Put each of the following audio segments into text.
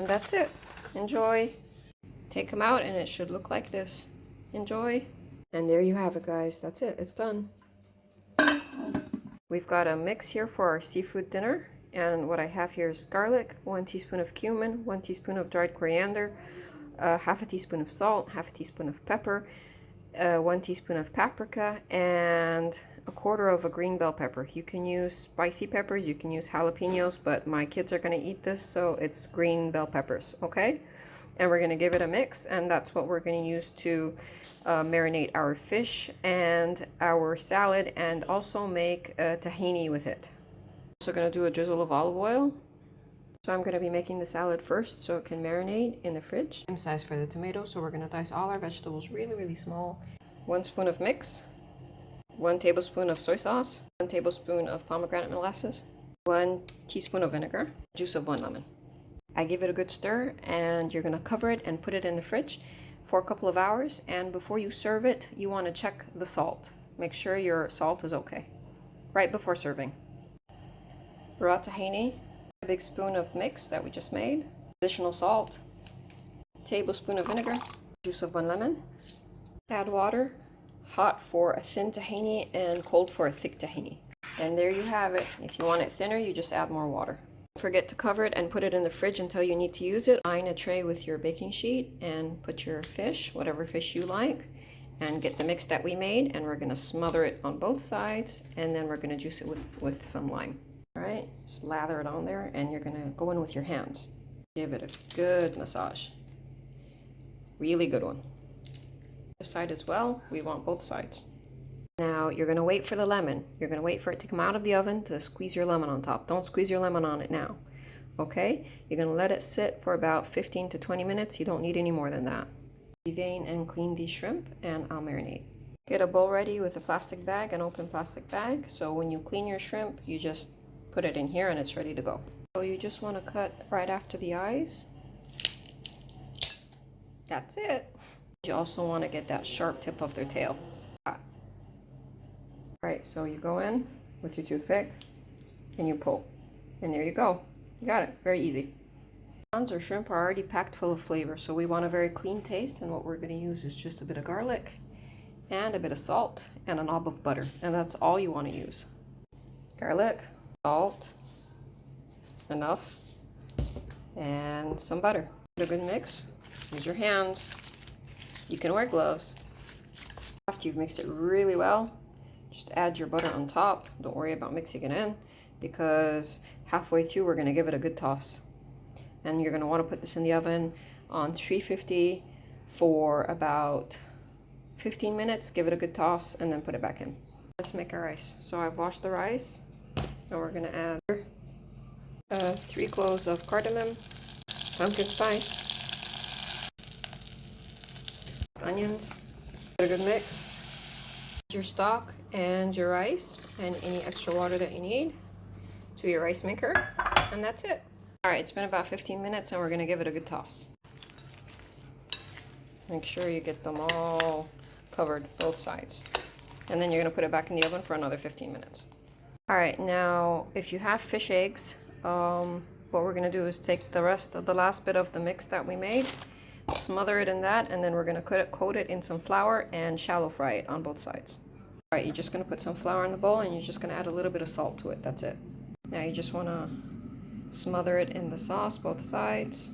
And that's it. Enjoy. Take them out and it should look like this. Enjoy. And there you have it, guys. That's it. It's done. We've got a mix here for our seafood dinner. And what I have here is garlic, 1 teaspoon of cumin, 1 teaspoon of dried coriander, half a teaspoon of salt, half a teaspoon of pepper, 1 teaspoon of paprika, and a quarter of a green bell pepper. You can use spicy peppers, you can use jalapenos, but my kids are going to eat this, so it's green bell peppers, okay? And we're going to give it a mix, and that's what we're going to use to marinate our fish and our salad, and also make a tahini with it. Also going to do a drizzle of olive oil. So I'm going to be making the salad first so it can marinate in the fridge. Same size for the tomatoes, so we're going to dice all our vegetables really small. 1 spoon of mix, 1 tablespoon of soy sauce, 1 tablespoon of pomegranate molasses, 1 teaspoon of vinegar, juice of 1 lemon. I give it a good stir, and you're going to cover it and put it in the fridge for a couple of hours. And before you serve it, you want to check the salt. Make sure your salt is okay right before serving. Raw tahini, a big spoon of mix that we just made, additional salt, tablespoon of vinegar, juice of 1 lemon. Add water, hot for a thin tahini and cold for a thick tahini. And there you have it. If you want it thinner, you just add more water. Don't forget to cover it and put it in the fridge until you need to use it. Line a tray with your baking sheet and put your fish, whatever fish you like, and get the mix that we made, and we're going to smother it on both sides, and then we're going to juice it with some lime. All right, just lather it on there, and you're going to go in with your hands. Give it a good massage. Really good one. This side as well, we want both sides. Now you're going to wait for the lemon. You're going to wait for it to come out of the oven to squeeze your lemon on top. Don't squeeze your lemon on it now. Okay? You're going to let it sit for about 15 to 20 minutes. You don't need any more than that. Devein and clean these shrimp, and I'll marinate. Get a bowl ready with a plastic bag, an open plastic bag. So when you clean your shrimp, you just put it in here and it's ready to go. So you just want to cut right after the eyes. That's it. You also want to get that sharp tip of their tail. Alright, so you go in with your toothpick and you pull. And there you go. You got it. Very easy. Prawns or shrimp are already packed full of flavor, so we want a very clean taste, and what we're going to use is just a bit of garlic and a bit of salt and a knob of butter. And that's all you want to use. Garlic, salt, enough, and some butter. Put a good mix. Use your hands. You can wear gloves. After you've mixed it really well, just add your butter on top. Don't worry about mixing it in, because halfway through we're going to give it a good toss. And you're going to want to put this in the oven on 350 for about 15 minutes. Give it a good toss and then put it back in. Let's make our rice. So I've washed the rice, and we're going to add 3 cloves of cardamom, pumpkin spice, onions. Put a good mix. Your stock and your rice and any extra water that you need to your rice maker, and that's it. Alright, it's been about 15 minutes and we're going to give it a good toss. Make sure you get them all covered, both sides. And then you're going to put it back in the oven for another 15 minutes. Alright, now if you have fish eggs, what we're going to do is take the rest of the last bit of the mix that we made, smother it in that, and then we're going to coat it in some flour and shallow fry it on both sides. Alright, you're just going to put some flour in the bowl, and you're just going to add a little bit of salt to it. That's it. Now you just want to smother it in the sauce, both sides.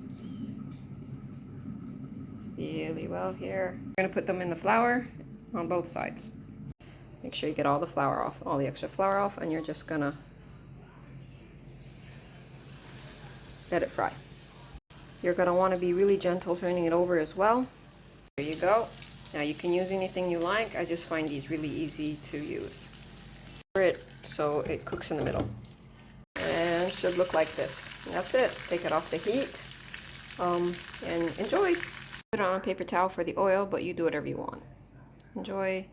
Really well here. We're going to put them in the flour on both sides. Make sure you get all the flour off, all the extra flour off, and you're just going to let it fry. You're going to want to be really gentle turning it over as well. There you go. Now you can use anything you like. I just find these really easy to use. Cover it so it cooks in the middle. And should look like this. And that's it. Take it off the heat and enjoy. Put it on a paper towel for the oil, but you do whatever you want. Enjoy.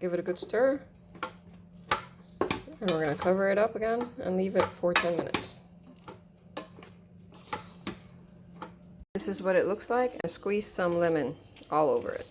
Give it a good stir. And we're going to cover it up again and leave it for 10 minutes. This is what it looks like, and squeeze some lemon all over it.